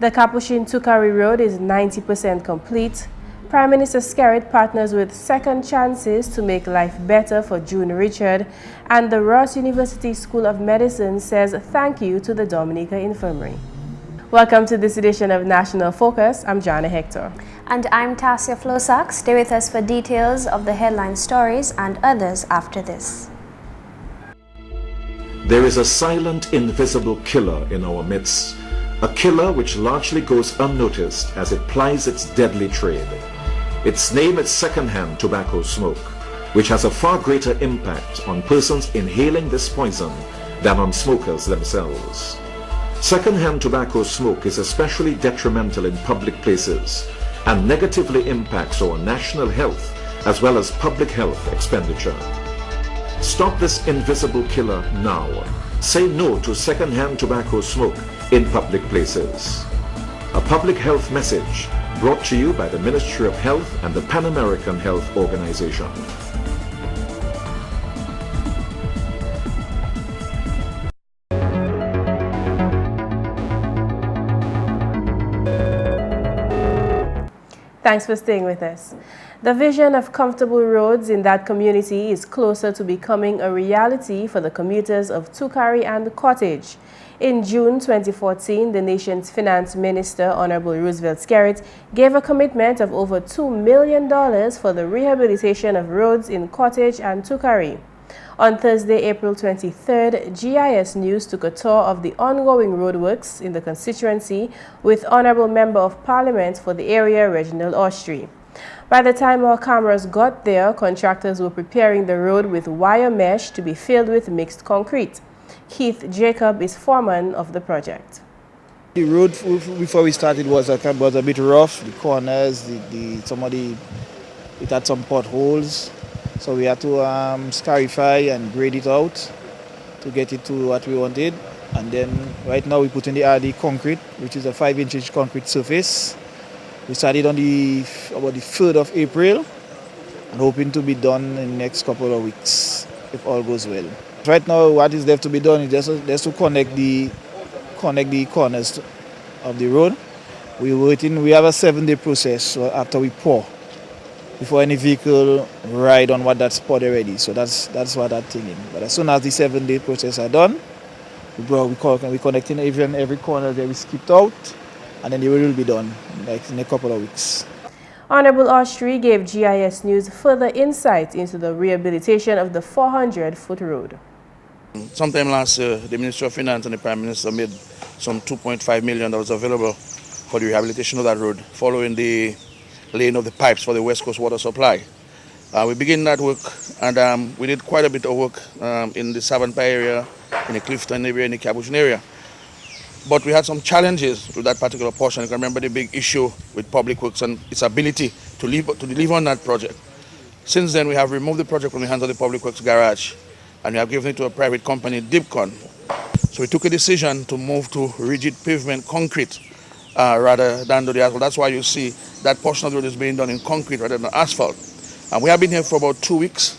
The Capuchin Toucarie Road is 90% complete. Prime Minister Skerrit partners with Second Chances to make life better for June Richard, and the Ross University School of Medicine says thank you to the Dominica Infirmary. Welcome to this edition of National Focus. I'm Jarna Hector. And I'm Tasia Floissac. Stay with us for details of the headline stories and others after this. There is a silent, invisible killer in our midst. A killer which largely goes unnoticed as it plies its deadly trade. Its name is secondhand tobacco smoke, which has a far greater impact on persons inhaling this poison than on smokers themselves. Secondhand tobacco smoke is especially detrimental in public places and negatively impacts our national health as well as public health expenditure. Stop this invisible killer now. Say no to secondhand tobacco smoke in public places. A public health message brought to you by the Ministry of Health and the Pan American Health Organization. Thanks for staying with us. The vision of comfortable roads in that community is closer to becoming a reality for the commuters of Toucarie and Cottage. In June 2014, the nation's finance minister, Honorable Roosevelt Skerrit, gave a commitment of over $2 million for the rehabilitation of roads in Cottage and Toucarie. On Thursday, April 23rd, GIS News took a tour of the ongoing roadworks in the constituency with Honorable Member of Parliament for the area, Reginald Austrie. By the time our cameras got there, contractors were preparing the road with wire mesh to be filled with mixed concrete. Keith Jacob is foreman of the project. The road before we started was a bit rough. The corners, it had some potholes. So we had to scarify and grade it out to get it to what we wanted. And then right now we put in the RD concrete, which is a 5-inch concrete surface. We started on about the 3rd of April and hoping to be done in the next couple of weeks if all goes well. Right now what is left to be done is just to connect the corners of the road. We have a 7-day process after we pour before any vehicle ride on what that spot already. So that's what that thing is. But as soon as the 7-day process are done, we connecting every corner that we skipped out, and then the road will be done in a couple of weeks. Honorable Austrie gave GIS News further insight into the rehabilitation of the 400-foot road. Sometime last year, the Ministry of Finance and the Prime Minister made some $2.5 million available for the rehabilitation of that road, following the laying of the pipes for the West Coast water supply. We began that work, and we did quite a bit of work in the Savanpa area, in the Clifton area, in the Capuchin area. But we had some challenges with that particular portion. You can remember the big issue with Public Works and its ability to deliver on that project. Since then, we have removed the project from the hands of the Public Works garage, and we have given it to a private company, Dipcon. So we took a decision to move to rigid pavement concrete rather than to the asphalt. That's why you see that portion of the road is being done in concrete rather than asphalt. And we have been here for about 2 weeks,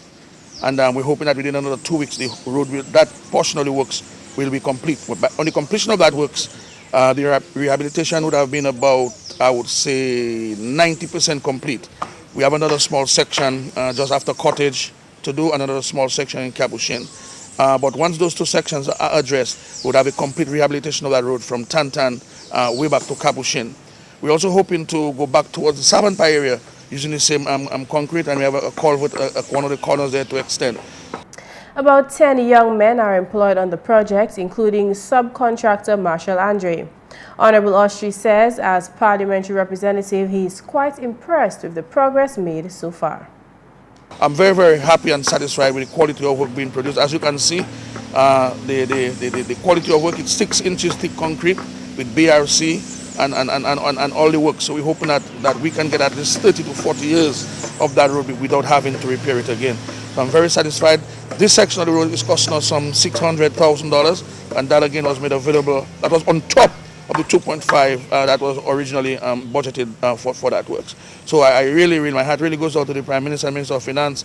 and we're hoping that within another 2 weeks, that portion of the works will be complete. But on the completion of that works, the rehabilitation would have been about, I would say, 90% complete. We have another small section just after Cottage to do, another small section in Capuchin. But once those 2 sections are addressed, we would have a complete rehabilitation of that road from Tantan way back to Capuchin. We're also hoping to go back towards the Savanpa area using the same concrete, and we have a culvert at one of the corners there to extend. About 10 young men are employed on the project, including subcontractor Marshall Andre. Honorable Austrie says, as parliamentary representative, he is quite impressed with the progress made so far. I'm very, very happy and satisfied with the quality of work being produced. As you can see, the quality of work is 6 inches thick concrete with BRC and all the work. So we're hoping that we can get at least 30 to 40 years of that road without having to repair it again. So I'm very satisfied. This section of the road is costing us some $600,000, and that again was made available. That was on top of the 2.5 that was originally budgeted for that works. So I really, my heart really goes out to the Prime Minister and Minister of Finance,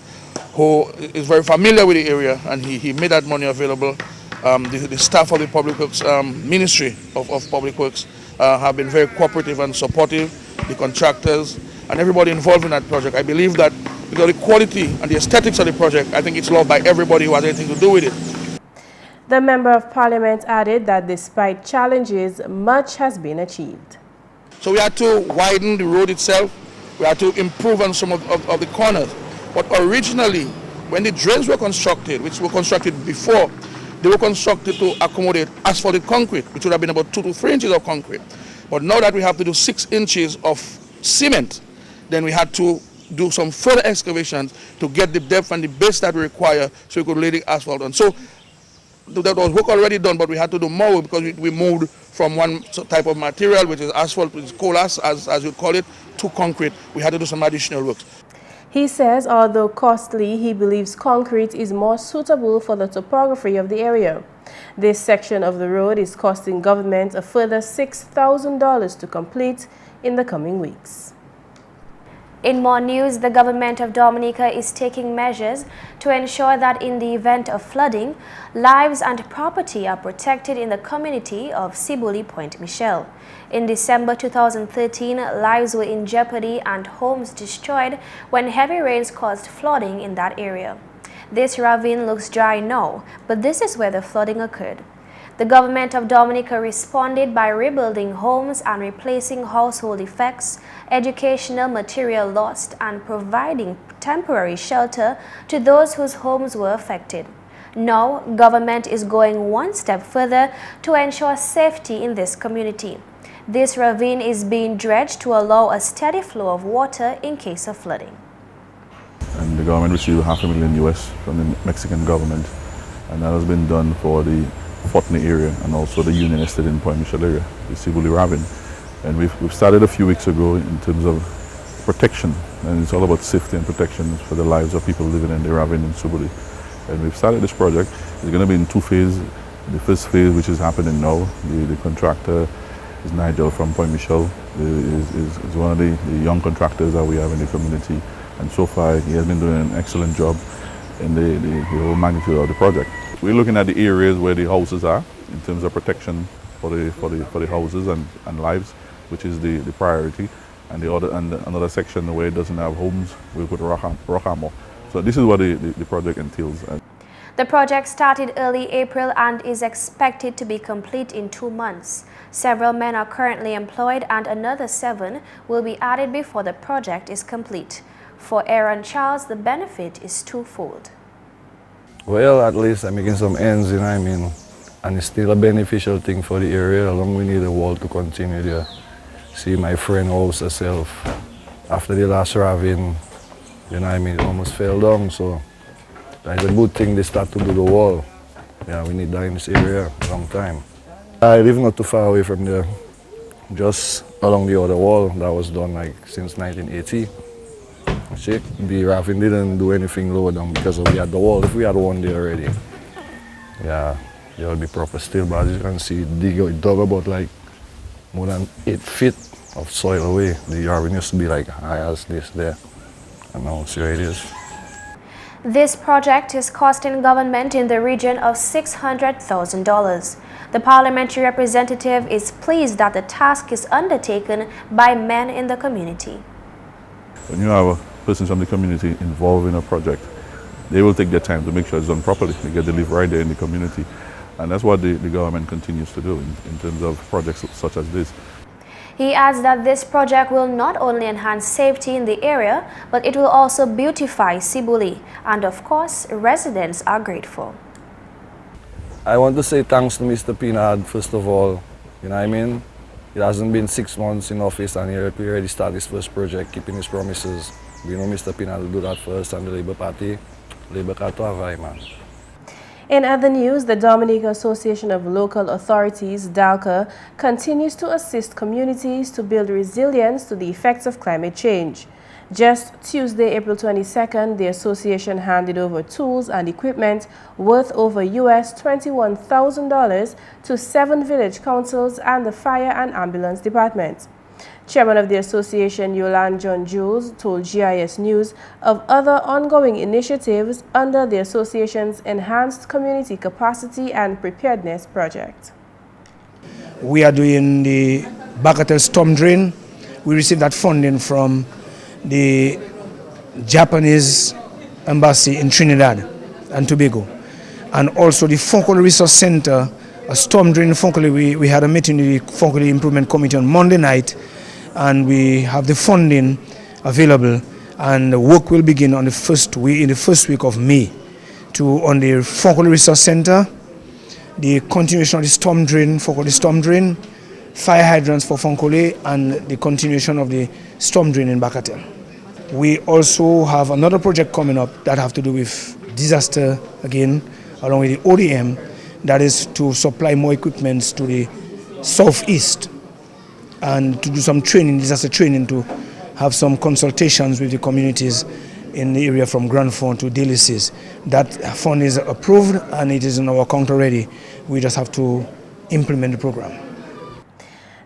who is very familiar with the area, and he made that money available. The staff of the Public Works Ministry of Public Works have been very cooperative and supportive, the contractors and everybody involved in that project. I believe that because the quality and the aesthetics of the project, I think it's loved by everybody who has anything to do with it. The Member of Parliament added that despite challenges, much has been achieved. So we had to widen the road itself, we had to improve on some of the corners. But originally, when the drains were constructed, which were constructed before, they were constructed to accommodate asphalted concrete, which would have been about 2 to 3 inches of concrete. But now that we have to do 6 inches of cement, then we had to do some further excavations to get the depth and the base that we require so we could lay the asphalt on. So that was work already done, but we had to do more because we moved from one type of material, which is asphalt, which is coal ash, as you call it, to concrete. We had to do some additional work. He says, although costly, he believes concrete is more suitable for the topography of the area. This section of the road is costing government a further $6,000 to complete in the coming weeks. In more news, the government of Dominica is taking measures to ensure that in the event of flooding, lives and property are protected in the community of Sibuli Point Michel. In December 2013, lives were in jeopardy and homes destroyed when heavy rains caused flooding in that area. This ravine looks dry now, but this is where the flooding occurred. The government of Dominica responded by rebuilding homes and replacing household effects, educational material lost, and providing temporary shelter to those whose homes were affected. Now, government is going one step further to ensure safety in this community. This ravine is being dredged to allow a steady flow of water in case of flooding. And the government received $500,000 US from the Mexican government, and that has been done for the Fortney area and also the Union Estate in Point Michel area, the Sibuli ravine. And we've started a few weeks ago in terms of protection, and it's all about safety and protection for the lives of people living in the ravine in Sibuli. And we've started this project. It's going to be in 2 phases. The first phase, which is happening now, the contractor is Nigel from Point Michel, is one of the young contractors that we have in the community. And so far, he has been doing an excellent job in the whole magnitude of the project. We're looking at the areas where the houses are in terms of protection for the houses and lives, which is the priority. And another section where it doesn't have homes, we put rock armor. So this is what the project entails. The project started early April and is expected to be complete in 2 months. Several men are currently employed and another 7 will be added before the project is complete. For Aaron Charles, the benefit is twofold. Well, at least I'm making some ends, you know what I mean? And it's still a beneficial thing for the area. How long we need the wall to continue there. See my friend house herself. After the last ravine, you know what I mean, it almost fell down, so that's a good thing they start to do the wall. Yeah, we need that in this area a long time. I live not too far away from there, just along the other wall that was done like since 1980. See, the ravine didn't do anything lower down because we had the wall. If we had one there already, yeah, it would be proper still. But as you can see, it dug about like more than 8 feet of soil away. The ravine used to be like high as this there, and now see where it is. This project is costing government in the region of $600,000. The parliamentary representative is pleased that the task is undertaken by men in the community. When you have persons from the community involved in a project, they will take their time to make sure it's done properly. They get to live right there in the community. And that's what the government continues to do in terms of projects such as this. He adds that this project will not only enhance safety in the area, but it will also beautify Sibuli. And of course, residents are grateful. I want to say thanks to Mr. Pinard, first of all. You know what I mean? It hasn't been 6 months in office and he already started his first project, keeping his promises. We know Mr. Pinard will do that first, and the Labour Party, Labour Party, man. In other news, the Dominica Association of Local Authorities, DALCA, continues to assist communities to build resilience to the effects of climate change. Just Tuesday, April 22nd, the association handed over tools and equipment worth over US $21,000 to 7 village councils and the fire and ambulance department. Chairman of the association, Yolande John Jules, told GIS News of other ongoing initiatives under the association's Enhanced Community Capacity and Preparedness project. We are doing the Bacatel storm drain. We received that funding from the Japanese embassy in Trinidad and Tobago. And also the Fonkole Resource Center, a storm drain in Fonkole. We had a meeting with the Fonkole Improvement Committee on Monday night, and we have the funding available, and the work will begin on the first week of May on the Fonkole Resource Center, the continuation of the storm drain, Fonkole storm drain, fire hydrants for Fonkole, and the continuation of the storm drain in Bacatel. We also have another project coming up that have to do with disaster again, along with the ODM, that is to supply more equipment to the southeast and to do some training, disaster training, to have some consultations with the communities in the area from Grand Fond to Delices. That fund is approved and it is in our account already. We just have to implement the program.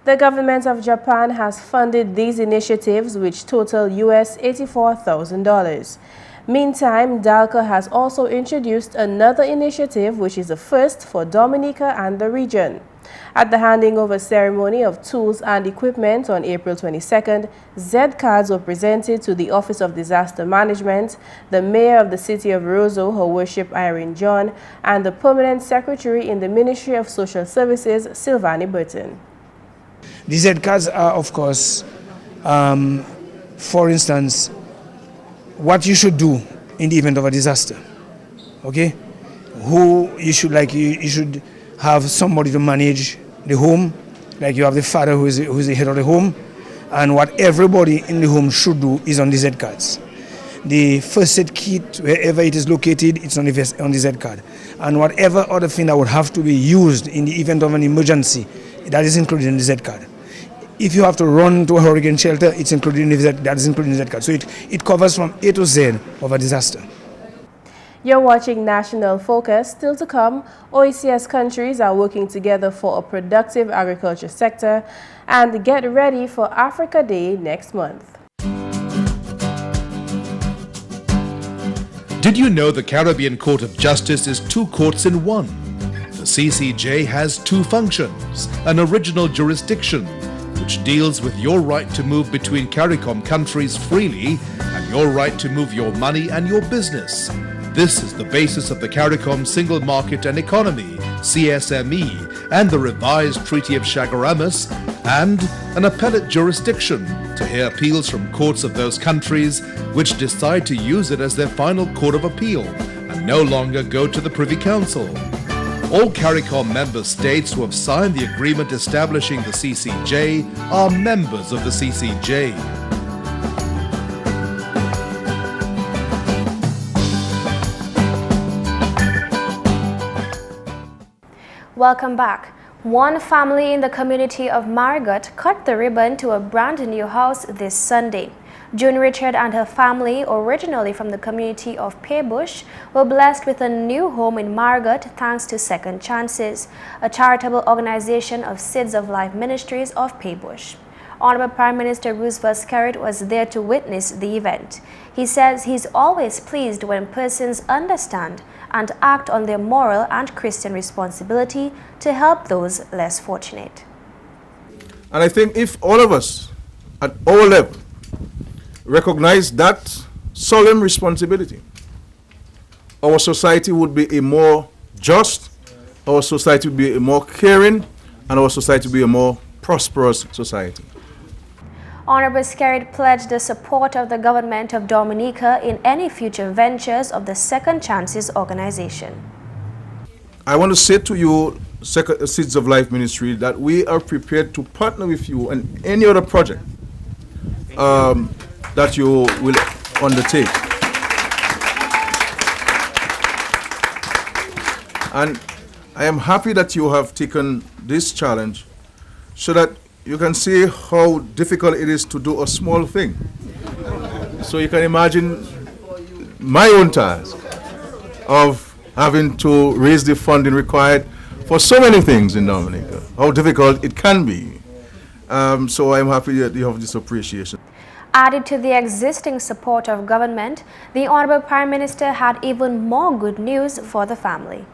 The government of Japan has funded these initiatives, which total US $84,000. Meantime, DALCA has also introduced another initiative, which is a first for Dominica and the region. At the handing over ceremony of tools and equipment on April 22nd, Z-cards were presented to the Office of Disaster Management, the Mayor of the City of Roseau, Her Worship Irene John, and the Permanent Secretary in the Ministry of Social Services, Sylvani Burton. The Z-cards are, of course, for instance, what you should do in the event of a disaster. Okay? You should have somebody to manage the home, like you have the father who is the head of the home, and what everybody in the home should do is on the Z-cards. The first aid kit, wherever it is located, it's on the Z-card. And whatever other thing that would have to be used in the event of an emergency, that is included in the Z-card. If you have to run to a hurricane shelter, it's included in that is included in the Z-card. So it covers from A to Z of a disaster. You're watching National Focus. Still to come, OECS countries are working together for a productive agriculture sector, and get ready for Africa Day next month. Did you know the Caribbean Court of Justice is two courts in one? The CCJ has two functions: an original jurisdiction, which deals with your right to move between CARICOM countries freely, and your right to move your money and your business. This is the basis of the CARICOM Single Market and Economy, CSME, and the revised Treaty of Chaguaramas, and an appellate jurisdiction to hear appeals from courts of those countries which decide to use it as their final court of appeal and no longer go to the Privy Council. All CARICOM member states who have signed the agreement establishing the CCJ are members of the CCJ. Welcome back. One family in the community of Margot cut the ribbon to a brand new house this Sunday. June Richard and her family, originally from the community of Paybush, were blessed with a new home in Margot thanks to Second Chances, a charitable organization of Seeds of Life Ministries of Paybush. Honorable Prime Minister Roosevelt Skerrit was there to witness the event. He says he's always pleased when persons understand and act on their moral and Christian responsibility to help those less fortunate. And I think if all of us at our level recognize that solemn responsibility, our society would be a more just, our society would be a more caring, and our society would be a more prosperous society. Honorable Skerrit pledged the support of the government of Dominica in any future ventures of the Second Chances organization. I want to say to you, Seeds of Life Ministry, that we are prepared to partner with you on any other project that you will undertake. And I am happy that you have taken this challenge so that you can see how difficult it is to do a small thing. So you can imagine my own task of having to raise the funding required for so many things in Dominica, how difficult it can be. So I'm happy that you have this appreciation. Added to the existing support of government, the Honorable Prime Minister had even more good news for the family.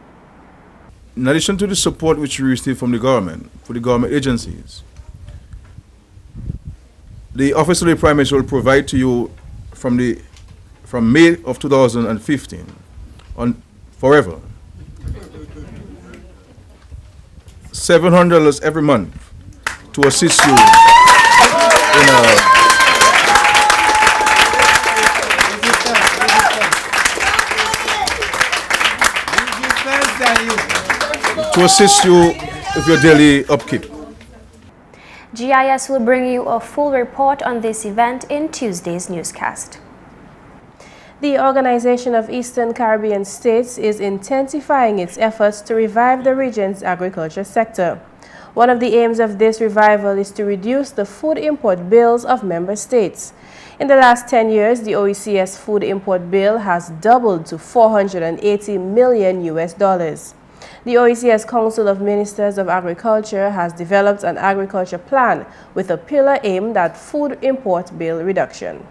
In addition to the support which we received from the government, for the government agencies, the Office of the Prime Minister will provide to you from May of 2015 on forever $700 every month to assist you with your daily upkeep. GIS will bring you a full report on this event in Tuesday's newscast. The Organization of Eastern Caribbean States is intensifying its efforts to revive the region's agriculture sector. One of the aims of this revival is to reduce the food import bills of member states. In the last 10 years, the OECS food import bill has doubled to $480 million. The OECS Council of Ministers of Agriculture has developed an agriculture plan with a pillar aimed at food import bill reduction.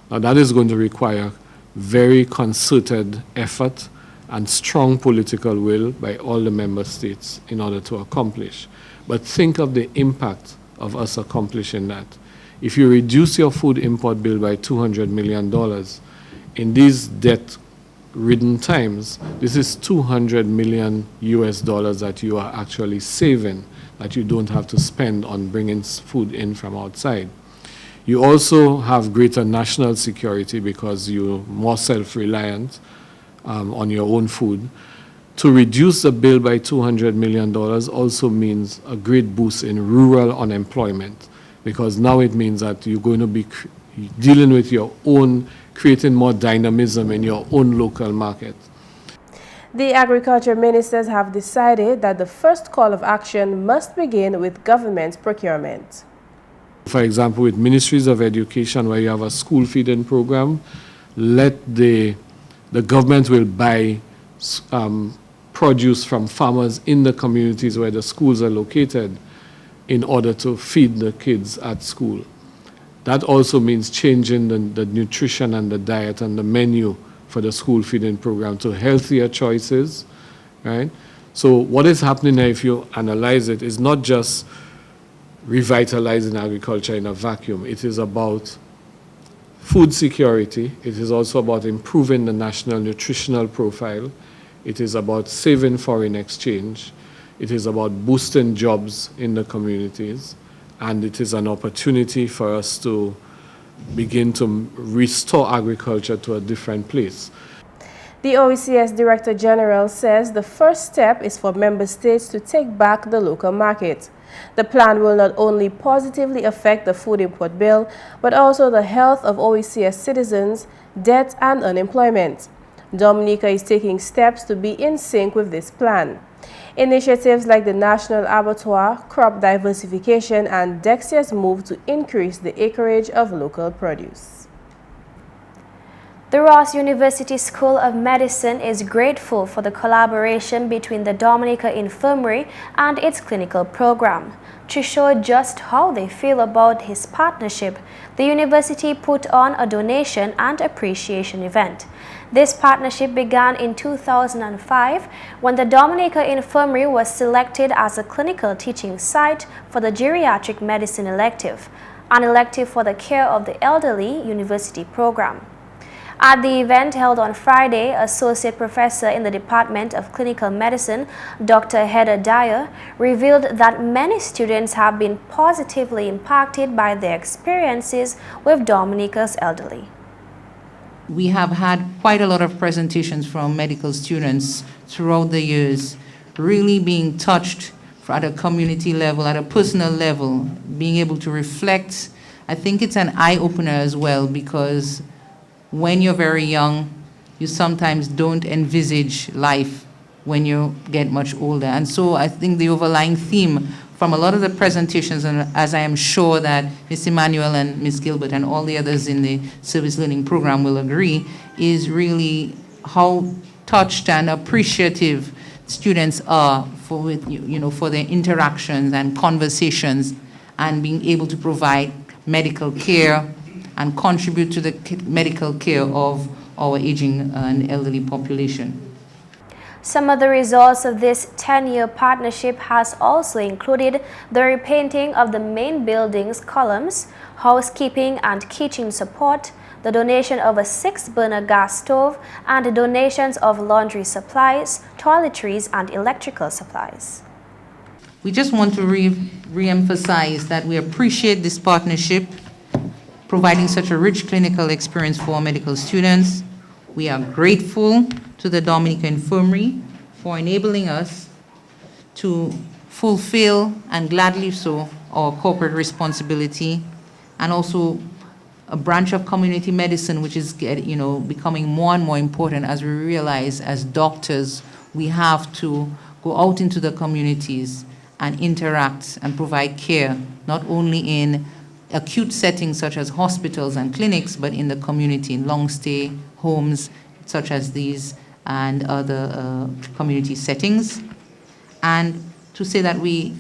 Now that is going to require very concerted effort and strong political will by all the member states in order to accomplish. But think of the impact of us accomplishing that. If you reduce your food import bill by $200 million, in these debt-ridden times, this is $200 million that you are actually saving, that you don't have to spend on bringing food in from outside. You also have greater national security because you're more self-reliant on your own food. To reduce the bill by $200 million also means a great boost in rural unemployment, because now it means that you're going to be dealing with your own, creating more dynamism in your own local market. The agriculture ministers have decided that the first call of action must begin with government procurement. For example, with ministries of education, where you have a school feeding program, the government will buy produce from farmers in the communities where the schools are located in order to feed the kids at school. That also means changing the nutrition and the diet and the menu for the school feeding program to healthier choices, right? So what is happening now, if you analyze it, is not just revitalizing agriculture in a vacuum. It is about food security. It is also about improving the national nutritional profile. It is about saving foreign exchange. It is about boosting jobs in the communities. And it is an opportunity for us to begin to restore agriculture to a different place. The OECS Director General says the first step is for member states to take back the local market. The plan will not only positively affect the food import bill, but also the health of OECS citizens, debt and unemployment. Dominica is taking steps to be in sync with this plan. Initiatives like the National Abattoir, crop diversification and Dexia's move to increase the acreage of local produce. The Ross University School of Medicine is grateful for the collaboration between the Dominica Infirmary and its clinical program. To show just how they feel about his partnership, the university put on a donation and appreciation event. This partnership began in 2005 when the Dominica Infirmary was selected as a clinical teaching site for the geriatric medicine elective, an elective for the care of the elderly university program. At the event held on Friday, Associate Professor in the Department of Clinical Medicine, Dr. Hector, revealed that many students have been positively impacted by their experiences with Dominica's elderly. We have had quite a lot of presentations from medical students throughout the years, really being touched at a community level, at a personal level, being able to reflect. I think it's an eye-opener as well, because when you're very young, you sometimes don't envisage life when you get much older. And so I think the overlying theme from a lot of the presentations, and as I am sure that Ms. Emmanuel and Ms. Gilbert and all the others in the service learning program will agree, is really how touched and appreciative students are for their interactions and conversations and being able to provide medical care and contribute to the medical care of our aging and elderly population. Some of the results of this 10-year partnership has also included the repainting of the main building's columns, housekeeping and kitchen support, the donation of a 6-burner gas stove, and the donations of laundry supplies, toiletries, and electrical supplies. We just want to re-emphasize that we appreciate this partnership, providing such a rich clinical experience for our medical students. We are grateful to the Dominica Infirmary for enabling us to fulfill, and gladly so, our corporate responsibility, and also a branch of community medicine which is becoming more and more important as we realize as doctors we have to go out into the communities and interact and provide care, not only in acute settings such as hospitals and clinics, but in the community, in long-stay homes such as these and other community settings. And to say that we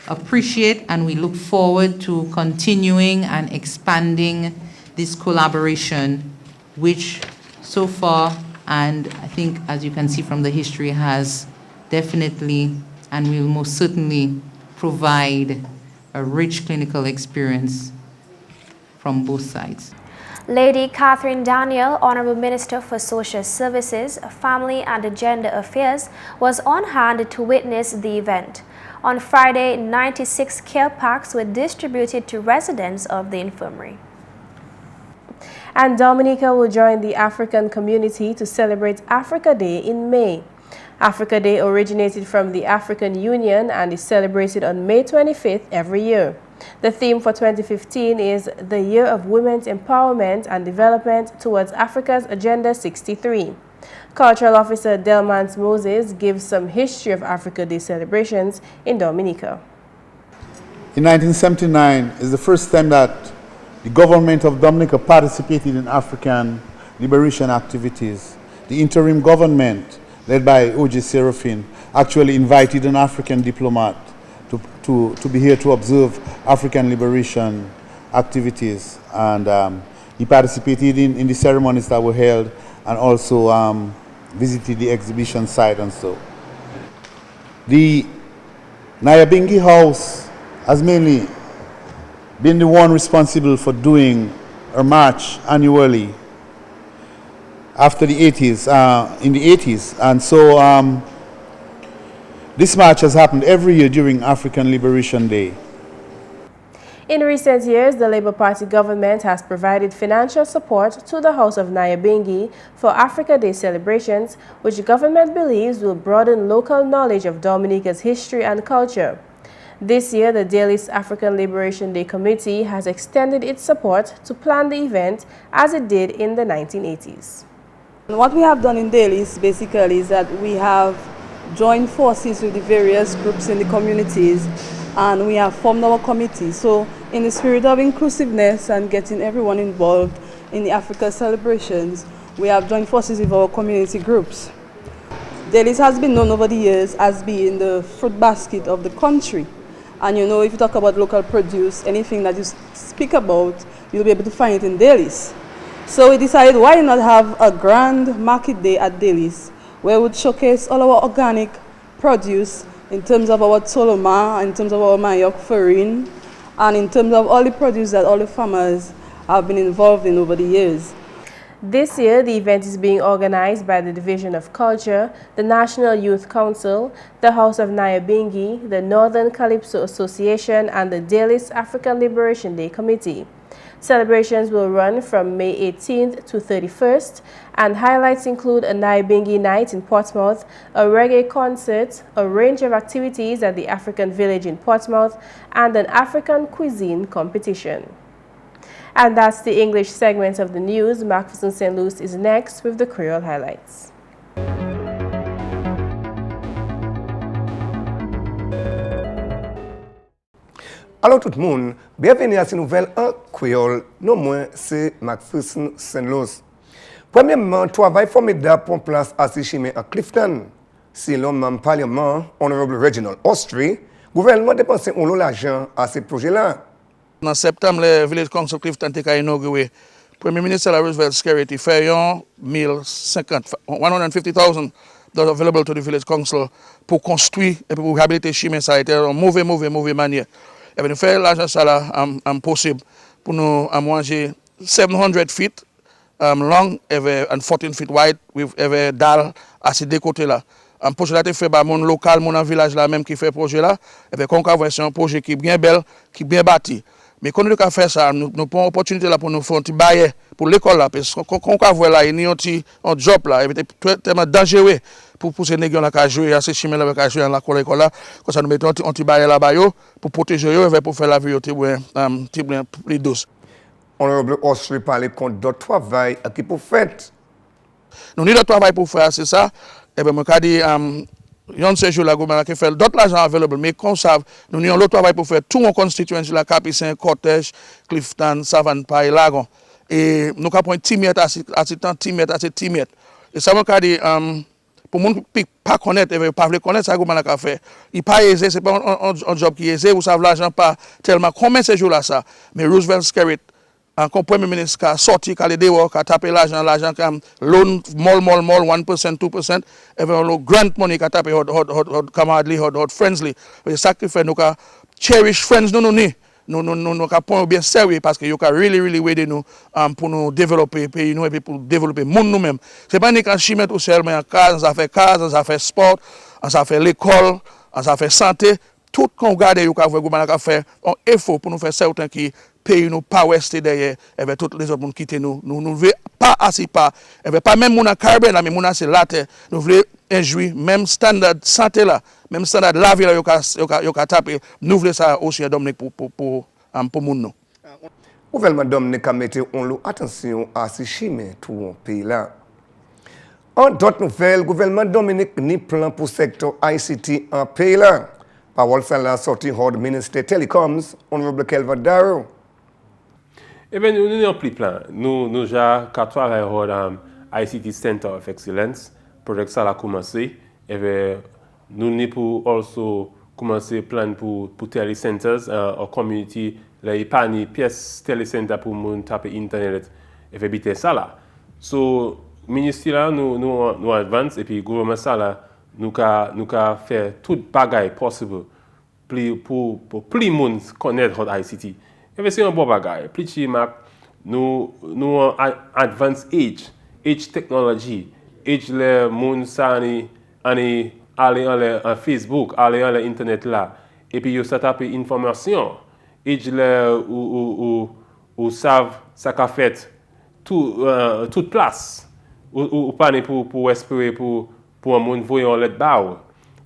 appreciate and we look forward to continuing and expanding this collaboration, which so far, and I think as you can see from the history, has definitely and will most certainly provide a rich clinical experience from both sides. Lady Catherine Daniel, Honorable Minister for Social Services, Family and Gender Affairs, was on hand to witness the event. On Friday, 96 care packs were distributed to residents of the infirmary. And Dominica will join the African community to celebrate Africa Day in May. Africa Day originated from the African Union and is celebrated on May 25th every year. The theme for 2015 is the Year of Women's Empowerment and Development towards Africa's Agenda 63. Cultural Officer Delmans Moses gives some history of Africa Day celebrations in Dominica. In 1979 is the first time that the government of Dominica participated in African liberation activities. The interim government, led by O.J. Seraphine, actually invited an African diplomat to be here to observe African liberation activities. And he participated in the ceremonies that were held and also visited the exhibition site and so. The Nyabingi House has mainly been the one responsible for doing a march annually after the 80s, in the 80s. And so this march has happened every year during African Liberation Day. In recent years, the Labour Party government has provided financial support to the House of Nyabingi for Africa Day celebrations, which the government believes will broaden local knowledge of Dominica's history and culture. This year, the Daly's African Liberation Day Committee has extended its support to plan the event as it did in the 1980s. What we have done in Daly's basically is that we have joined forces with the various groups in the communities and we have formed our committee. So in the spirit of inclusiveness and getting everyone involved in the Africa celebrations, we have joined forces with our community groups. Daly's has been known over the years as being the fruit basket of the country. And you know, if you talk about local produce, anything that you speak about, you'll be able to find it in Daly's. So we decided, why not have a grand market day at Daly's, where we would showcase all our organic produce in terms of our toloma, in terms of our mayok farine, and in terms of all the produce that all the farmers have been involved in over the years. This year, the event is being organized by the Division of Culture, the National Youth Council, the House of Nyabingi, the Northern Calypso Association, and the Daly's African Liberation Day Committee. Celebrations will run from May 18th to 31st, and highlights include a Nyabingi night in Portsmouth, a reggae concert, a range of activities at the African Village in Portsmouth, and an African cuisine competition. And that's the English segment of the news. McPherson St. Luce is next with the Creole highlights. Alors tout le monde, bienvenue à cette nouvelle en créole. Non moins, c'est McPherson St. Luce. Premièrement, travail formidable pour place à Sichimé à Clifton. C'est l'homme parlement, Honorable Reginald Austrie, gouvernement dépensé un lot d'argent à ce projet-là. En septembre, le Village Council Clifton a inauguré. Le Premier ministre Roosevelt Skerrit fait 150,000 available to the village council pour construire et pour réhabiliter chemin ça était en mauvais manière. Et nous faire l'argent ça là possible pour nous manger 700 feet long and 14 feet wide with every dal à ces deux côtés là. Un projet là fait par mon local, mon village là même qui fait projet là, et puis c'est un projet qui est bien belle, qui est bien bâti. Mais quand nous avons fait ça, nous avons une opportunité là pour nous faire un petit bail pour l'école là, parce que quand on voit là, il y a un job là, il est tellement dangereux pour ces nègres là qui jouent, ces chimères là qui jouent dans l'école là, comme ça nous mettons un petit bail là-bas pour protéger eux et pour faire la vie plus douce. Honorable Osri parler contre d'autres travail qui pour faire. Nous avons d'autres travail pour faire, c'est ça. Et bien, je dis, yon séjour la gouvernement qui fait d'autres l'argent available, mais qu'on savent, nous avons l'autre travail pour faire tout mon constituency, la Capuchin, Cortège, Clifton, Savane, Paille, Lagon. Et nous avons un 10 mètres à 10 mètres. Et ça m'a dit, pour les gens qui ne pas connaître, et pas connaître ça, gouvernement a fait. Il n'est pas aisé, ce n'est pas un job qui est aisé, vous savez, l'argent pas tellement. Combien ces jours là ça? Mais Roosevelt Skerrit, quand le Premier ministre a sorti, quand il a dehors, a tapé l'argent comme loan, mall, 1%, 2%, et bien le grant money qui a tapé camarades, friendly. C'est ça qui fait nous cherish friends nous prendre bien sérieux parce que nous really aider nous pour nous développer pays nous et puis pour développer monde nous-mêmes. C'est pas ni quand chimé tout seul, mais en cas, ça fait sport, ça fait l'école, ça fait santé. Tout qu'on regarde, le gouvernement a fait un effort pour nous faire certain que pays nous pas rester derrière et bien toutes les autres monde quitter nous ne voulons pas assis pas et bien pas même mon Caribbean là mais mon c'est la terre nous voulons injouir même standard santé là même standard la vie là yo ka taper nous voulons ça aussi à Dominique pour moun nous. Gouvernement Dominique a mis attention à ce chemin tout un pays là. En d'autres nouvelles, gouvernement Dominique ni plan pour secteur ICT en pays là. Parole ça la sortie hors ministre Telecoms, honorable Kelvin Darrow. Eh bien, nous n'avons plus plan. Nous avons travaillé hors ICT Center of Excellence. Le projet ça a commencé. Et bien, nous avons aussi commencé plan pour telecenters en community. Là, il n'y a pas de pièce telecenter pour nous taper Internet. Et bien, ça là. So, le ministère là, nous avance et puis le gouvernement ça là, nous avons fait tout bagaille possible pour plus de monde connaître l'ICT. Et c'est un bon bagaille. Plus nous advance age technology, age le monde ça aller en Facebook, aller en internet là. Et puis ça tape information. Age le ou savent ça qu'a fait toute place. Ou pas pour espérer pour un monde voyant let bas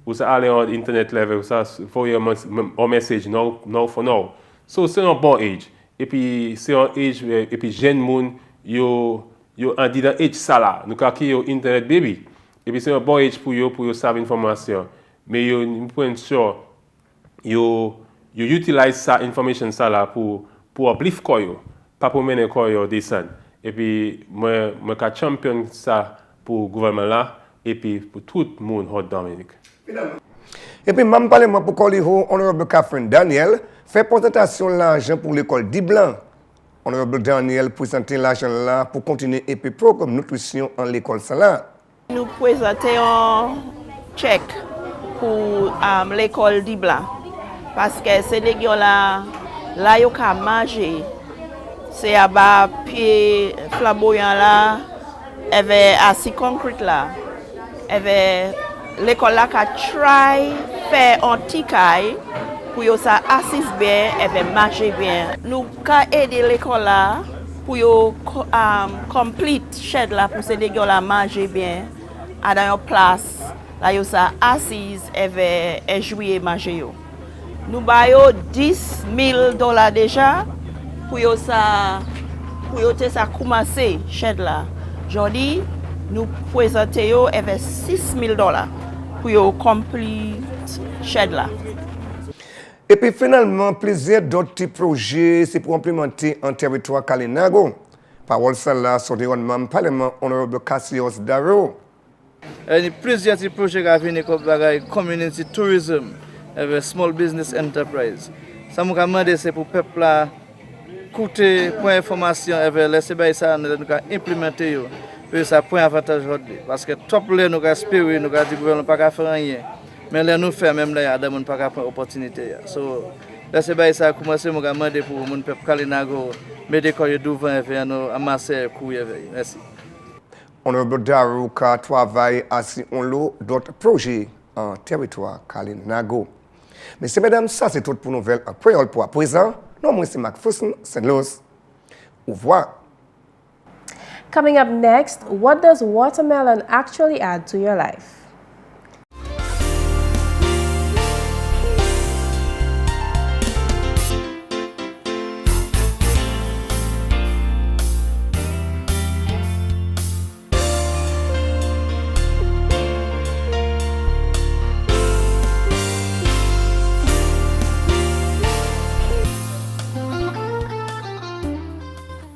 ou ça aller en internet level ça voyer un message no for no so c'est un bon age et puis c'est un age et puis jeune monde yo en dit dans age ça là nous qui yo internet baby et puis c'est un bon age pour savoir information mais yo point sûr yo utilize ça information ça là pour uplift quoi yo pas pour mener quoi yo descend et puis moi champion ça pour gouvernement là et puis pour tout le monde au Dominique. Et puis, même parlement pour Coliho, honorable Catherine Daniel, fait présentation de l'argent pour l'école d'Iblanc. Honorable Daniel présente l'argent là pour continuer et puis programme nutrition en l'école là. Nous présentons un chèque pour l'école d'Iblanc. Parce que c'est des gens là, ils ont mangé. C'est à bas pied flamboyant là, avec assis concrète là. L'école là a try faire un Toucarie pour que ça assise bien et marcher bien. Nous avons aidé l'école là pour complete shed là pour ces gens là manger bien à dans une place là yo ça assise et jouer et manger. Nous avons $10,000 déjà pour que ça commencer shed là. Aujourd'hui nous présentons avec $6,000 pour compléter shed là. Et puis finalement, plusieurs d'autres petits projets c'est pour implémenter en territoire Kalinago. Parole ça là sur l'environnement parlement honorable Cassius Darrow. Il y a plusieurs petits projets qui viennent comme community tourism, avec small business enterprise. Ça m'a demandé c'est pour peuple là coûter pour information avec les ça nous implémenter ça prend avantage aujourd'hui parce que top là nous espérer nous dit gouvernement pas faire rien mais là nous faire même là y a des monde pas prendre opportunité so là c'est bail ça commencer moi demander pour mon peuple Kalinago mettre quoi devant vers nous amasser couille merci. Honorable Daruka travaille à d'autres projets en territoire Kalinago. Messieurs, mesdames, ça c'est tout pour nouvelle en créole pour à présent. Non, moi c'est McPherson, Saint-Louis. Au revoir. Coming up next, what does watermelon actually add to your life?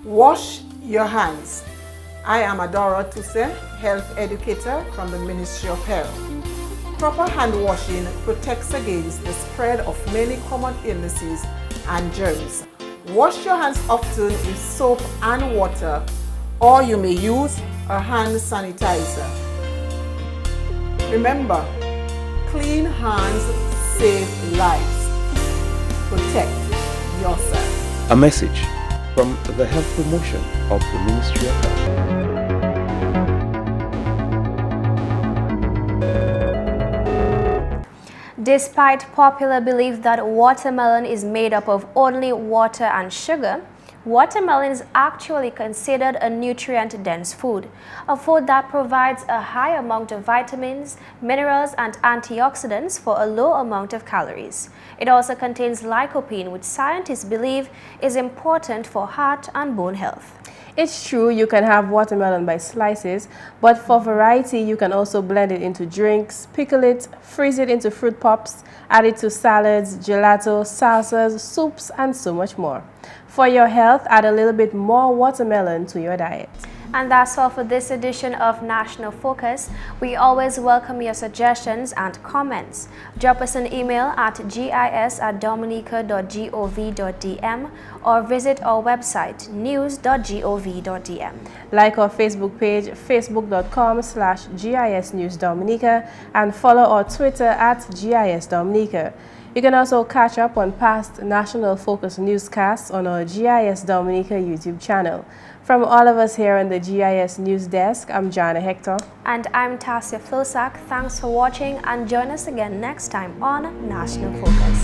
Wash your hands. I am Adora Tuse, health educator from the Ministry of Health. Proper hand washing protects against the spread of many common illnesses and germs. Wash your hands often with soap and water, or you may use a hand sanitizer. Remember, clean hands save lives. Protect yourself. A message from the Health Promotion of the Ministry of Health. Despite popular belief that watermelon is made up of only water and sugar, watermelon is actually considered a nutrient-dense food, a food that provides a high amount of vitamins, minerals, and antioxidants for a low amount of calories. It also contains lycopene, which scientists believe is important for heart and bone health. It's true you can have watermelon by slices, but for variety you can also blend it into drinks, pickle it, freeze it into fruit pops, add it to salads, gelato, salsas, soups, and so much more. For your health, add a little bit more watermelon to your diet. And that's all for this edition of National Focus. We always welcome your suggestions and comments. Drop us an email at gis@dominica.gov.dm or visit our website news.gov.dm. Like our Facebook page, facebook.com/GIS News Dominica, and follow our Twitter at GIS Dominica. You can also catch up on past National Focus newscasts on our GIS Dominica YouTube channel. From all of us here on the GIS News Desk, I'm Jarna Hector. And I'm Tasia Floissac. Thanks for watching and join us again next time on National Focus.